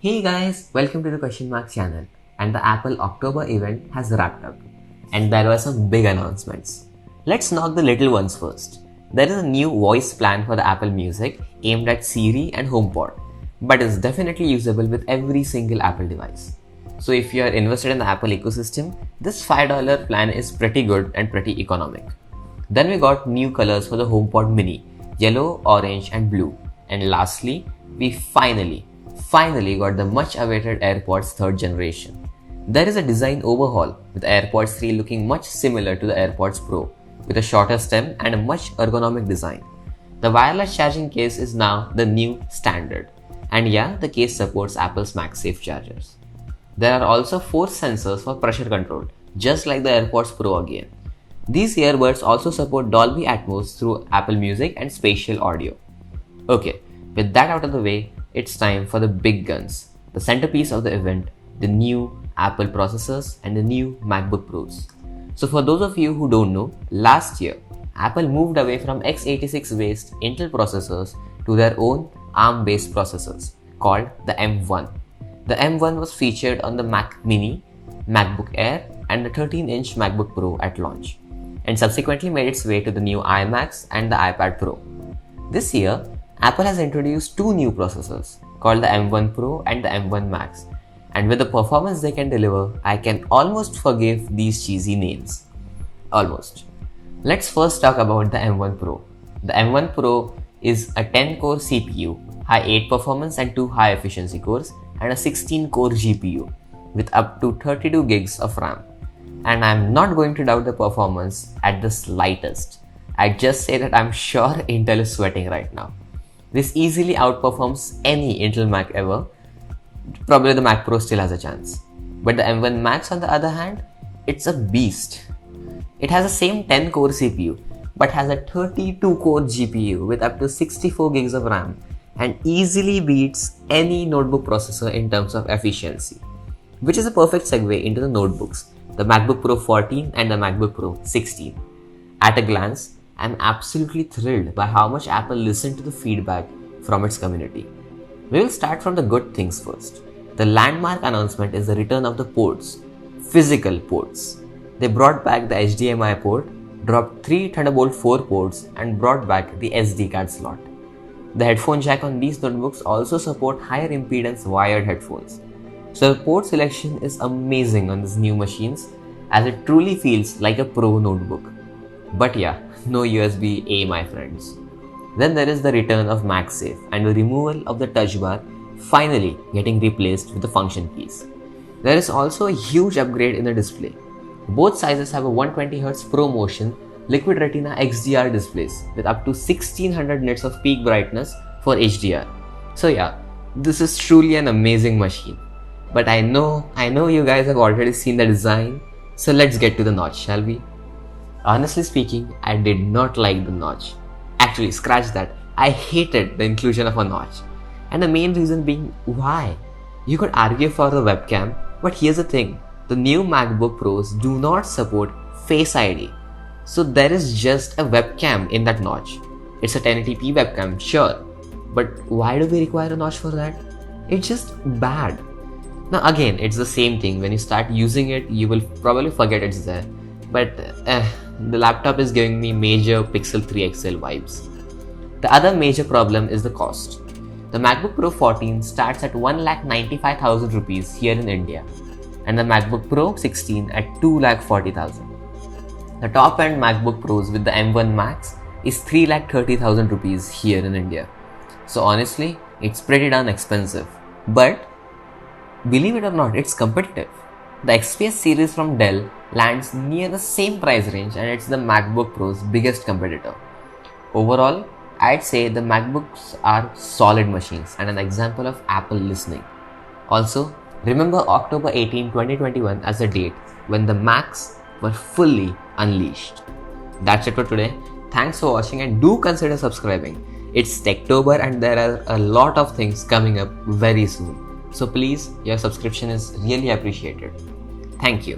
Hey guys, welcome to the Question Mark channel. And the Apple October event has wrapped up. And there were some big announcements. Let's knock the little ones first. There is a new voice plan for the Apple Music aimed at Siri and HomePod, but is definitely usable with every single Apple device. So if you are invested in the Apple ecosystem, this $5 plan is pretty good and pretty economic. Then we got new colors for the HomePod Mini, yellow, orange and blue. And lastly, we finally got the much awaited AirPods 3rd generation. There is a design overhaul with AirPods 3 looking much similar to the AirPods Pro, with a shorter stem and a much ergonomic design. The wireless charging case is now the new standard. And yeah, the case supports Apple's MagSafe chargers. There are also 4 sensors for pressure control, just like the AirPods Pro again. These earbuds also support Dolby Atmos through Apple Music and spatial audio. Okay, with that out of the way, it's time for the big guns, the centerpiece of the event, the new Apple processors and the new MacBook Pros. So for those of you who don't know, last year, Apple moved away from x86-based Intel processors to their own ARM-based processors called the M1. The M1 was featured on the Mac Mini, MacBook Air and the 13-inch MacBook Pro at launch, and subsequently made its way to the new iMacs and the iPad Pro. This year, Apple has introduced 2 new processors called the M1 Pro and the M1 Max, and with the performance they can deliver, I can almost forgive these cheesy names. Almost. Let's first talk about the M1 Pro. The M1 Pro is a 10-core CPU, high 8 performance and 2 high efficiency cores, and a 16-core GPU with up to 32 gigs of RAM. And I'm not going to doubt the performance at the slightest. I just say that I'm sure Intel is sweating right now. This easily outperforms any Intel Mac ever. Probably the Mac Pro still has a chance. But the M1 Max on the other hand, it's a beast. It has the same 10-core CPU, but has a 32-core GPU with up to 64 gigs of RAM and easily beats any notebook processor in terms of efficiency. Which is a perfect segue into the notebooks, the MacBook Pro 14 and the MacBook Pro 16. At a glance, I'm absolutely thrilled by how much Apple listened to the feedback from its community. We will start from the good things first. The landmark announcement is the return of the ports, physical ports. They brought back the HDMI port, dropped 3 Thunderbolt 4 ports and brought back the SD card slot. The headphone jack on these notebooks also support higher impedance wired headphones. So the port selection is amazing on these new machines as it truly feels like a pro notebook. But yeah, no USB-A my friends. Then there is the return of MagSafe and the removal of the touch bar finally getting replaced with the function keys. There is also a huge upgrade in the display. Both sizes have a 120Hz ProMotion Liquid Retina XDR displays with up to 1600 nits of peak brightness for HDR. So yeah, this is truly an amazing machine. But I know you guys have already seen the design, so let's get to the notch, shall we? Honestly speaking, I did not like the notch. Actually, scratch that. I hated the inclusion of a notch. And the main reason being, why? You could argue for the webcam, but here's the thing. The new MacBook Pros do not support Face ID. So there is just a webcam in that notch. It's a 1080p webcam, sure. But why do we require a notch for that? It's just bad. Now again, it's the same thing. When you start using it, you will probably forget it's there. But the laptop is giving me major Pixel 3 XL vibes. The other major problem is the cost. The MacBook Pro 14 starts at 1,95,000 rupees here in India and the MacBook Pro 16 at 2,40,000. The top end MacBook Pros with the M1 Max is 3,30,000 rupees here in India. So honestly, it's pretty darn expensive. But believe it or not, it's competitive. The XPS series from Dell lands near the same price range and it's the MacBook Pro's biggest competitor. Overall, I'd say the MacBooks are solid machines and an example of Apple listening. Also, remember October 18, 2021 as the date when the Macs were fully unleashed. That's it for today. Thanks for watching and do consider subscribing. It's Techtober and there are a lot of things coming up very soon. So please, your subscription is really appreciated. Thank you.